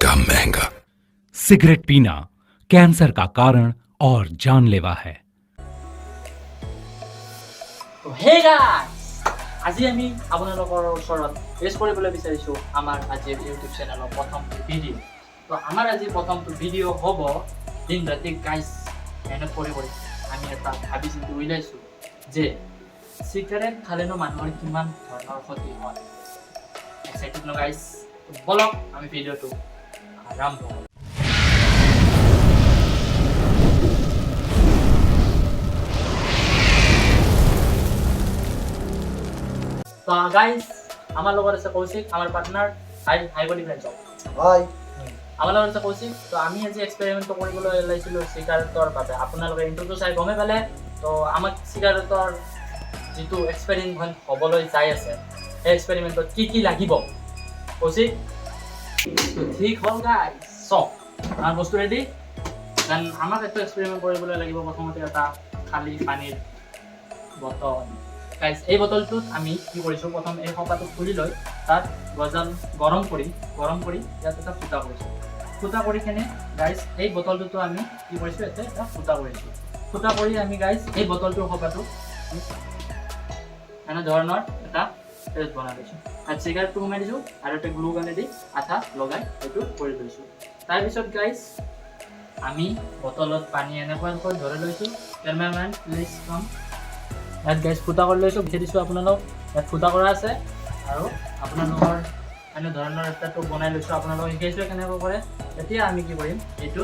का महंगा। सिगरेट पीना कैंसर का कारण और जानलेवा है। तो हे गाइस, আজি আমি আপোনালোকৰ ওচৰত পেশ কৰিবলৈ বিচাৰিছো আমাৰ আজিৰ ইউটিউব চেনেলৰ প্ৰথমটো ভিডিঅ'। তো আমাৰ আজি প্ৰথমটো ভিডিঅ' হ'ব দিন ৰাতি গাইস মেহনত কৰি আমি এটা ভাবি চিন্তি উলিয়াইছো যে সিগাৰেট খালেনো মানুহৰ কিমান ধৰণৰ ক্ষতি হয়। এক্সাইটেড ন গাইস? বলক আমি ভিডিঅ'টো আৰম্ভ কৰোঁ। তো গাইস আমাৰ লগৰ আছে কৌশিক, আমাৰ পাৰ্টনাৰ। হাই বডি ফ্ৰেন্ডস হাই আমাৰ লগৰ আছে কৌশিক। তো আমি আজি এক্সপেৰিমেন্ট কৰিবলৈ ওলাইছিলো সিগাৰেটৰ বাবে। আপোনালোকে ইন্ট্ৰোটো চাই গমে পালে। তো আমাক সিগাৰেটৰ যেটো এক্সপেৰিমেন্ট হ'বলৈ যাই আছে, এই এক্সপেৰিমেন্টত কি লাগিব কৌশিক? তো ঠিক হ'ল গাইস। সো আমাৰ বস্তু ৰেডি। দেন আমাক এটা এক্সপেৰিমেন্ট কৰিবলৈ লাগিব। প্ৰথমতে এটা খালি পানীৰ বটল। গাইস এই বটলটোত আমি কি কৰিছো, প্ৰথম এই খপাটো খুলি লৈ তাত গজাল গৰম কৰি ইয়াত এটা ফুটা কৰিছো। ফুটা কৰি কেনে গাইস এই বটলটো আমি কি কৰিছো, এটা ফুটা কৰিছো। ফুটা কৰি আমি গাইস এই বটলটোৰ খপাটো এনে ধৰণৰ এটা পেজ বনাই লৈছো। আৰু চিগাৰেটটো সোমাই দিছো আৰু এটা গ্লু গানে দি আঠা লগাই এইটো কৰি লৈছো। তাৰপিছত গাইস আমি বটলত পানী এনেকৈ ধৰি লৈছো। Cameraman please come. ইয়াত গাইস ফুটা কৰি লৈছো, বিছি দিছো আপোনালোক। ইয়াত ফুটা কৰা আছে আৰু আপোনালোকৰ এনে ধৰণৰ এটা টোপ বনাই লৈছো। আপোনালোক শিকাইছো কেনেকৈ কৰে। এতিয়া আমি কি কৰিম, এইটো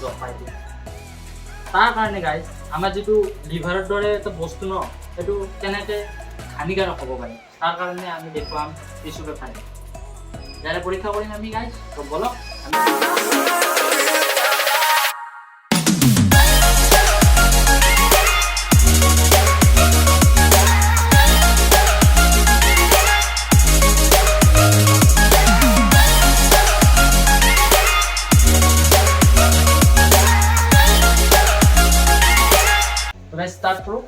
জমাই দিম। তাৰ কাৰণে গাইস আমাৰ যেটো লিভাৰৰ দৰে এটা বস্তু ন, এইটো কেনেকৈ হানিকাৰক হ'ব পাৰে, তাৰ কাৰণে আমি দেখুৱাম টিস্যু পেপাৰে। ইয়াৰে পৰীক্ষা কৰিম আমি গাইস। তো বলক আমি start through.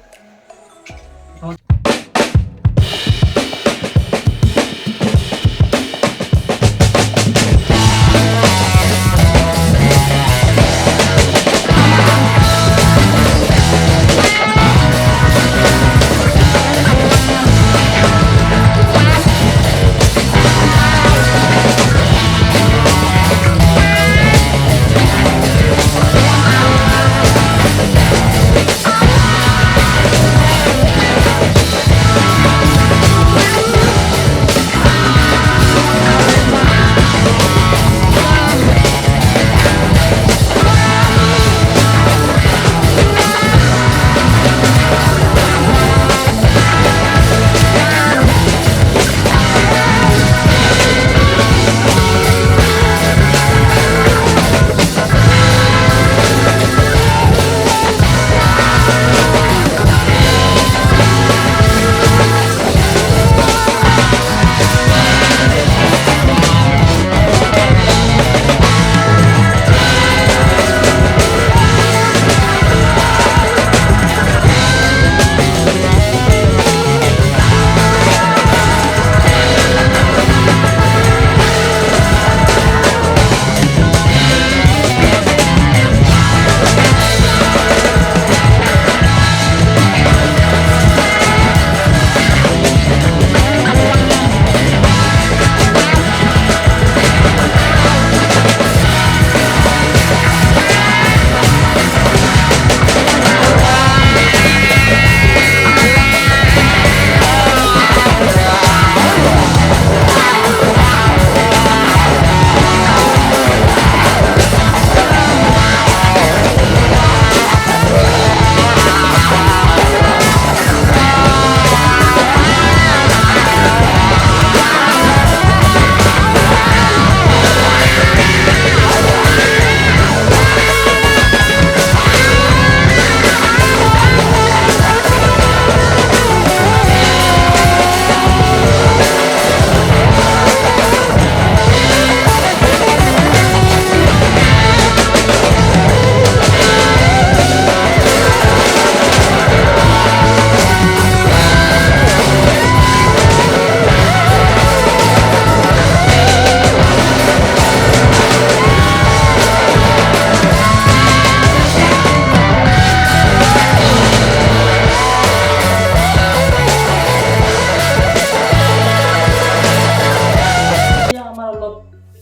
অলপ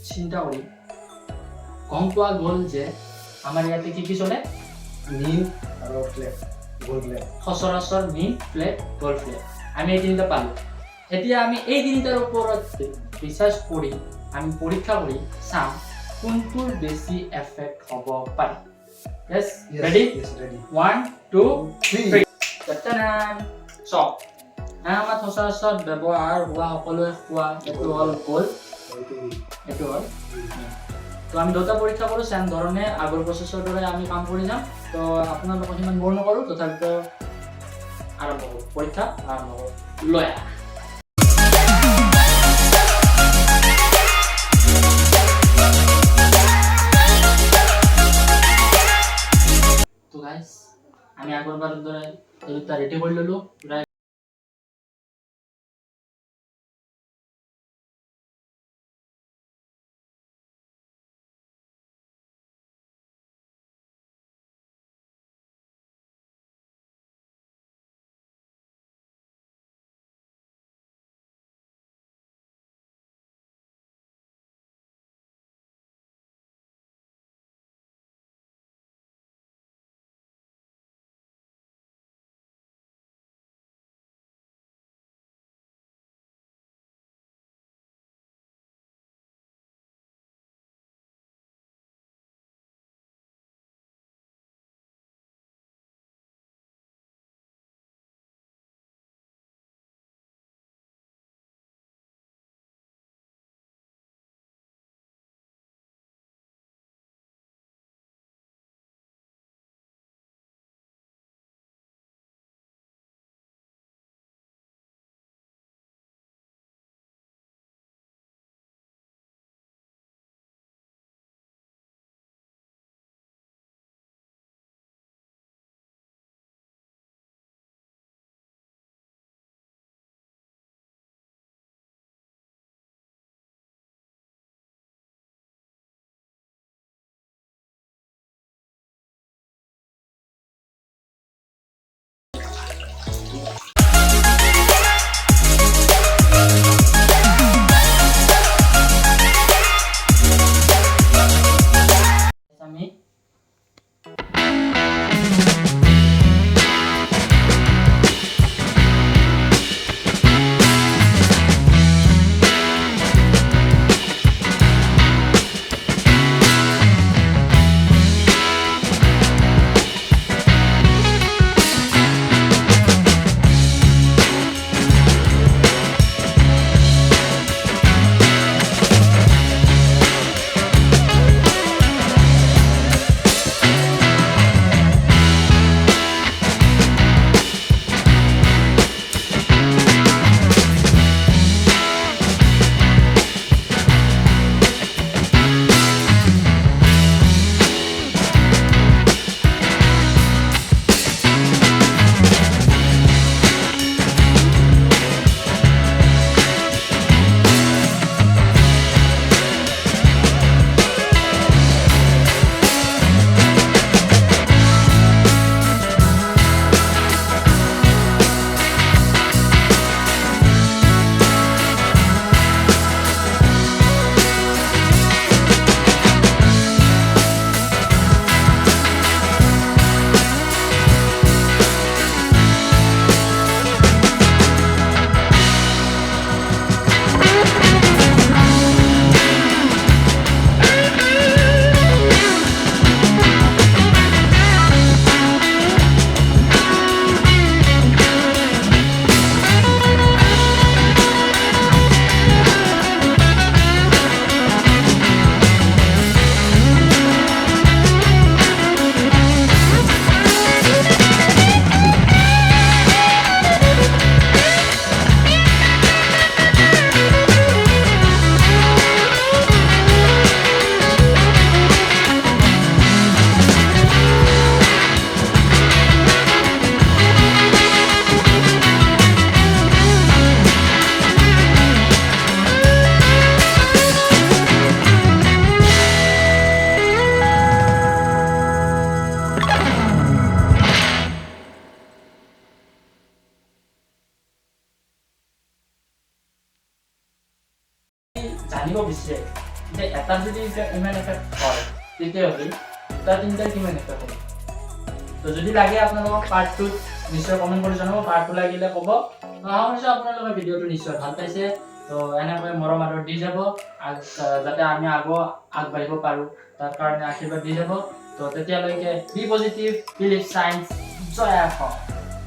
চিন্তা কৰি গম পোৱা গ'ল যে আমাৰ ইয়াতে কি চলে মিন আৰু ফ্লেট গোল ফ্লেট সচৰাচৰ মিন ফ্লেট গ'ল ফ্লেট আমি এই তিনিটা পালোঁ এতিয়া আমি এই তিনিটাৰ ওপৰত ৰিচাৰ্চ কৰি আমি পৰীক্ষা কৰি চাম কোনটোৰ বেছি এফেক্ট হ'ব পাৰে yes ready yes ready 1 2 3 টাটান চক আমাৰ সচৰাচৰ ব্যৱহাৰ হোৱা সকলোৱে খোৱা এইটো হ'ল গ'ল এইটো হ'ল তো আমি দুটা পৰীক্ষা কৰোঁ চেম ধৰণে আগৰ প্ৰচেছৰ দৰে আমি কাম কৰি যাম তো আপোনালোকক সিমান বৰ নকৰোঁ তথাপিতো আৰম্ভ কৰোঁ পৰীক্ষা আৰম্ভ কৰোঁ লৈ আহা তো গাইজ আমি আগৰবাৰৰ দৰে এই দুটা ৰেডি কৰি ল'লোঁ জানিব বিচাৰে যে এটা যদি ইমান এফেক্ট হয় তেতিয়াহ'লে দুটা তিনিটাৰ কিমান এফেক্ট হ'ব। তো যদি লাগে আপোনালোকক পাৰ্ট 2 নিশ্চয় কমেণ্ট কৰি জনাব, পাৰ্ট 2 লাগিলে ক'ব। আশা কৰিছোঁ আপোনালোকে ভিডিঅ'টো নিশ্চয় ভাল পাইছে। তো এনেকৈ মৰম আদৰ দি যাব, যাতে আমি আগবাঢ়িব পাৰোঁ তাৰ কাৰণে আশীৰ্বাদ দি যাব। তো তেতিয়ালৈকে বি পজিটিভ, বিলিভ চায়েন্স, জয় আস।